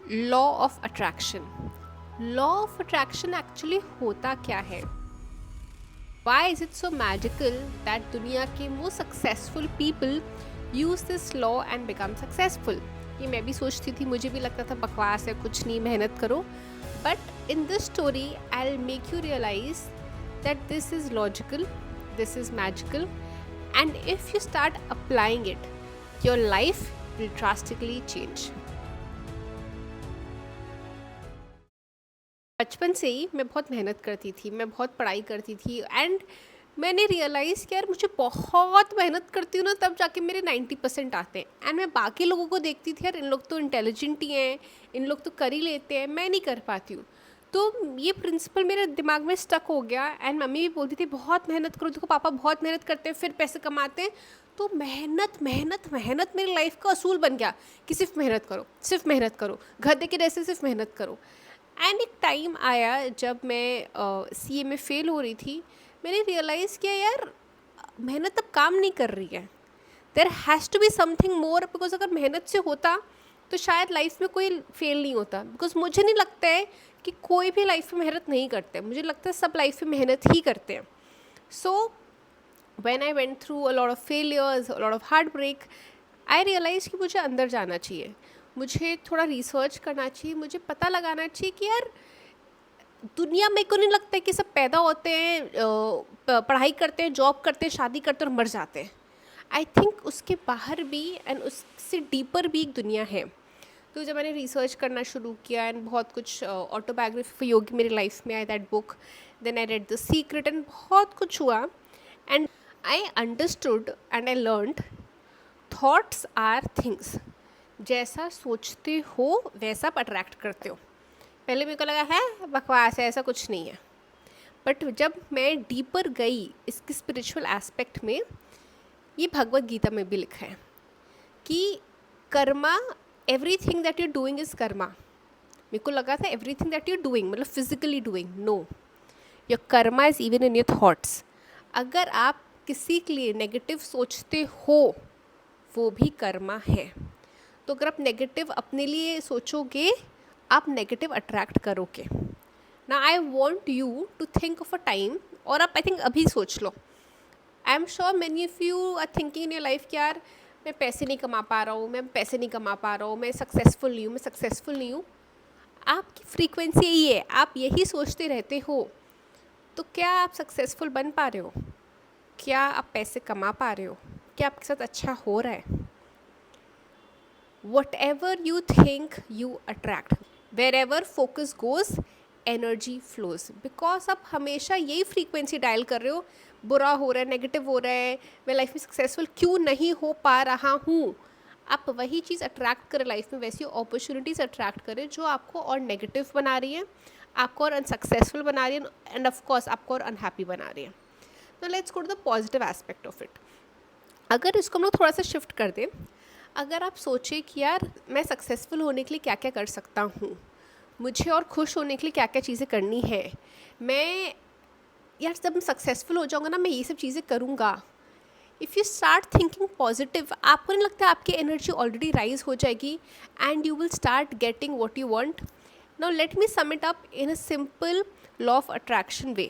Law of attraction. Law of attraction actually होता क्या है? Why is it so magical that दुनिया के most successful people use this law and become successful? ये मैं भी सोचती थी, मुझे भी लगता था बकवास है, कुछ नहीं, मेहनत करो। But in this story I will make you realise that this is logical, this is magical, and if you start applying it your life will drastically change. बचपन से ही मैं बहुत मेहनत करती थी, मैं बहुत पढ़ाई करती थी, एंड मैंने रियलाइज़ किया यार मुझे बहुत मेहनत करती हूँ ना तब जाके मेरे 90% आते हैं। एंड मैं बाकी लोगों को देखती थी, यार इन लोग तो इंटेलिजेंट ही हैं, इन लोग तो कर ही लेते हैं, मैं नहीं कर पाती हूँ। तो ये प्रिंसिपल मेरे दिमाग में स्टक हो गया। एंड मम्मी भी बोलती थी बहुत मेहनत करो, देखो पापा बहुत मेहनत करते हैं फिर पैसे कमाते हैं। तो मेहनत मेहनत मेहनत मेरी लाइफ का असूल बन गया कि सिर्फ मेहनत करो, सिर्फ मेहनत करो, गधे के जैसे सिर्फ मेहनत करो। एंड एक टाइम आया जब मैं सीए में फ़ेल हो रही थी, मैंने रियलाइज़ किया यार मेहनत अब काम नहीं कर रही है, there has to be something more. Because अगर मेहनत से होता तो शायद लाइफ में कोई फेल नहीं होता। बिकॉज मुझे नहीं लगता है कि कोई भी लाइफ में मेहनत नहीं करते, मुझे लगता है सब लाइफ में मेहनत ही करते हैं। सो when I went through a lot of failures, a lot of heartbreak, I realized कि मुझे अंदर जाना चाहिए, मुझे थोड़ा रिसर्च करना चाहिए, मुझे पता लगाना चाहिए कि यार दुनिया में को नहीं लगता है कि सब पैदा होते हैं, पढ़ाई करते हैं, जॉब करते हैं, शादी करते हैं और मर जाते हैं। आई थिंक उसके बाहर भी एंड उससे डीपर भी एक दुनिया है। तो जब मैंने रिसर्च करना शुरू किया एंड बहुत कुछ ऑटोबायोग्राफी योगी मेरी लाइफ में आई, that book, then I read the secret and बहुत कुछ हुआ। And I understood and I learned thoughts are things. जैसा सोचते हो वैसा आप अट्रैक्ट करते हो। पहले मेरे को लगा है बकवास है, ऐसा कुछ नहीं है। बट जब मैं डीपर गई इसके स्पिरिचुअल एस्पेक्ट में, ये भगवत गीता में भी लिखा है कि karma, everything that you doing is karma. मेरे को लगा था everything that you doing मतलब physically doing, no, your karma is even in your thoughts. अगर आप किसी के लिए नेगेटिव सोचते हो वो भी कर्मा है। तो अगर आप नेगेटिव अपने लिए सोचोगे आप नेगेटिव अट्रैक्ट करोगे ना। I want you to think of a time, और आप आई थिंक अभी सोच लो, I am sure many of you are thinking in your life कि यार मैं पैसे नहीं कमा पा रहा हूँ, मैं पैसे नहीं कमा पा रहा हूँ, मैं सक्सेसफुल नहीं हूँ, मैं सक्सेसफुल नहीं हूँ। आपकी फ्रीक्वेंसी यही है, आप यही सोचते रहते हो। तो क्या आप सक्सेसफुल बन पा रहे हो? क्या आप पैसे कमा पा रहे हो? क्या आपके साथ अच्छा हो रहा है? Whatever you think you attract, wherever focus goes energy flows. Because आप हमेशा यही फ्रीक्वेंसी डायल कर रहे हो, बुरा हो रहा है, नेगेटिव हो रहा है, मैं लाइफ में सक्सेसफुल क्यों नहीं हो पा रहा हूँ। आप वही चीज़ अट्रैक्ट करें लाइफ में, वैसी अपॉर्चुनिटीज़ अट्रैक्ट करें जो आपको और नेगेटिव बना रही है, आपको और अनसक्सेसफुल बना रही है, एंड ऑफकोर्स आपको और अनहैप्पी बना रही है। तो let's go to the positive aspect of it. अगर इसको हम लोग थोड़ा सा शिफ्ट कर दें, अगर आप सोचें कि यार मैं सक्सेसफुल होने के लिए क्या क्या कर सकता हूँ, मुझे और खुश होने के लिए क्या क्या चीज़ें करनी है, मैं यार जब मैं सक्सेसफुल हो जाऊँगा ना मैं ये सब चीज़ें करूँगा। If you start thinking positive, आपको नहीं लगता आपकी एनर्जी ऑलरेडी राइज हो जाएगी and you will start getting what you want. Now let me sum it up in a simple law of attraction way.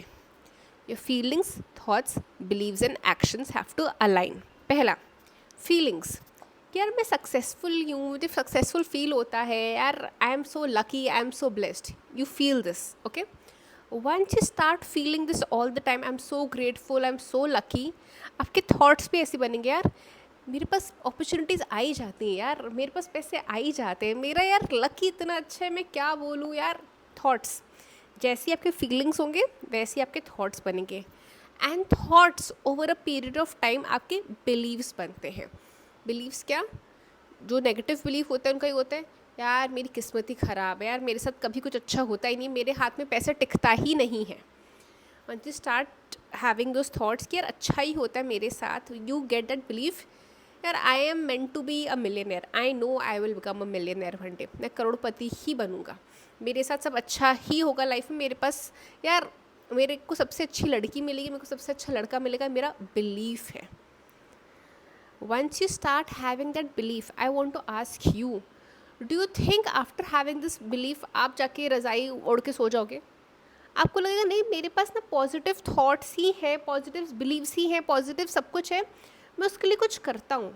Your feelings, thoughts, beliefs and actions have to align. पहला, feelings, यार मैं successful हूँ, मुझे successful feel होता है, यार I am so lucky, I am so blessed, you feel this, okay. Once you start feeling this all the time, I am so grateful, I am so lucky, आपके thoughts भी ऐसे बनेंगे, यार मेरे पास opportunities आ ही जाती हैं, यार मेरे पास पैसे आ ही जाते हैं, मेरा यार लकी इतना अच्छा है, मैं क्या बोलूँ यार। थॉट्स, जैसे आपके फीलिंग्स होंगे वैसे आपके थॉट्स बनेंगे, and thoughts over a period of time आपके बिलीव्स बनते हैं। बिलीव्स क्या, जो नेगेटिव बिलीफ होता है उनका ही होता है, यार मेरी किस्मत ही ख़राब है, यार मेरे साथ कभी कुछ अच्छा होता ही नहीं, मेरे हाथ में पैसा टिकता ही नहीं है। Once you start having those thoughts कि यार अच्छा ही होता है मेरे साथ, यू गेट दैट बिलीफ, यार I am meant to be a millionaire, I know I will become a millionaire one day, मैं करोड़पति ही बनूंगा, मेरे साथ सब अच्छा ही होगा लाइफ में, मेरे पास यार मेरे को सबसे अच्छी लड़की मिलेगी, मेरे को सबसे अच्छा लड़का मिलेगा, मेरा बिलीफ है। Once you start having that belief, I want to ask you, do you think after having this belief आप जाके रज़ाई ओढ़ के सो जाओगे? आपको लगेगा नहीं, मेरे पास ना पॉजिटिव थॉट्स ही है, पॉजिटिव बिलीव्स ही हैं, पॉजिटिव सब कुछ है, मैं उसके लिए कुछ करता हूँ।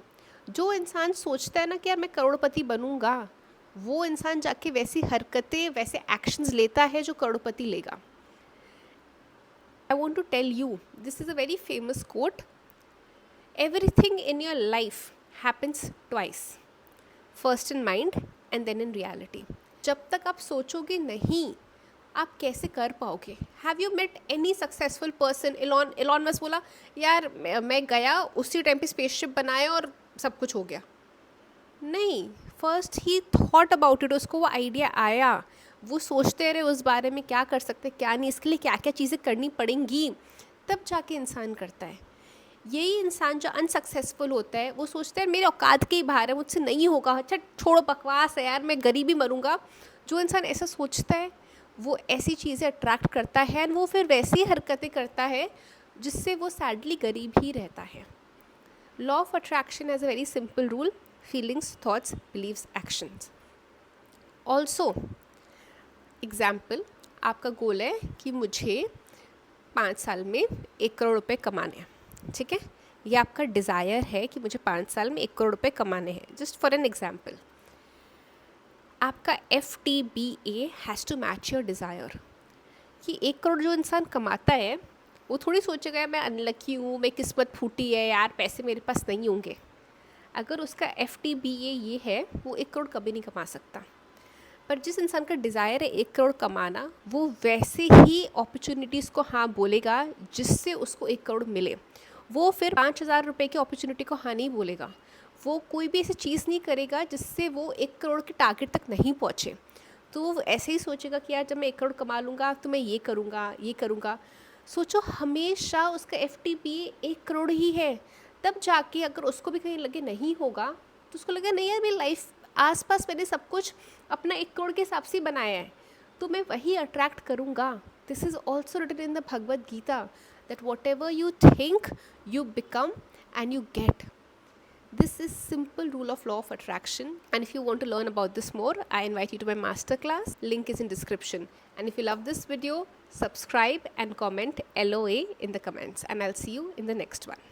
जो इंसान सोचता है ना कि यार मैं करोड़पति बनूंगा, वो इंसान जाके वैसी हरकतें, वैसे एक्शंस लेता है जो करोड़पति लेगा। I want to tell you, this is a very famous quote, everything in your life happens twice, first in mind and then in reality. जब तक आप सोचोगे नहीं, आप कैसे कर पाओगे? Have you met any successful person? Elon Musk बोला यार मैं गया उसी टाइम पे स्पेसशिप बनाया और सब कुछ हो गया? नहीं, first he thought about it, उसको वो आइडिया आया, वो सोचते रहे उस बारे में क्या कर सकते क्या नहीं, इसके लिए क्या क्या चीज़ें करनी पड़ेंगी, तब जाके इंसान करता है। यही इंसान जो अनसक्सेसफुल होता है वो सोचता है मेरे औकात के ही बाहर है, मुझसे नहीं होगा, अच्छा छोड़ो बकवास है यार, मैं गरीब ही मरूंगा। जो इंसान ऐसा सोचता है वो ऐसी चीज़ें अट्रैक्ट करता है और वो फिर वैसी हरकतें करता है जिससे वो सैडली गरीब ही रहता है। Law of attraction has a very simple rule, feelings, thoughts, beliefs, actions. Also example, आपका गोल है कि मुझे 5 साल में 1 करोड़ रुपए कमाने हैं, ठीक है? ये आपका डिज़ायर है कि मुझे 5 साल में 1 करोड़ रुपए कमाने हैं। जस्ट फॉर एन एग्जाम्पल, आपका FTBA has to match your desire. कि 1 करोड़ जो इंसान कमाता है वो थोड़ी सोचेगा मैं अनलकी हूँ, मैं किस्मत फूटी है यार, पैसे मेरे पास नहीं होंगे। अगर उसका FTBA ये है, वो 1 करोड़ कभी नहीं कमा सकता। पर जिस इंसान का डिज़ायर है 1 करोड़ कमाना, वो वैसे ही अपॉर्चुनिटीज़ को हाँ बोलेगा जिससे उसको 1 करोड़ मिले। वो फिर 5,000 रुपये की अपॉर्चुनिटी को हाँ नहीं बोलेगा। वो कोई भी ऐसी चीज़ नहीं करेगा जिससे वो 1 करोड़ के टारगेट तक नहीं पहुँचे। तो वो ऐसे ही सोचेगा कि यार जब मैं 1 करोड़ कमा लूँगा तो मैं ये करूँगा, ये करूँगा। सोचो, हमेशा उसका FTBA 1 करोड़ ही है। तब जाके अगर उसको भी कहीं लगे नहीं होगा तो उसको लगे नहीं यार, मेरी लाइफ आसपास मैंने सब कुछ अपना 1 करोड़ के हिसाब से बनाया है, तो मैं वही अट्रैक्ट करूँगा। This is also written in the Bhagavad Gita that whatever you think you become and you get. This is simple rule of law of attraction, and if you want to learn about this more, I invite you to my masterclass. Link is in description. And if you love this video, subscribe and comment LOA in the comments, and I'll see you in the next one.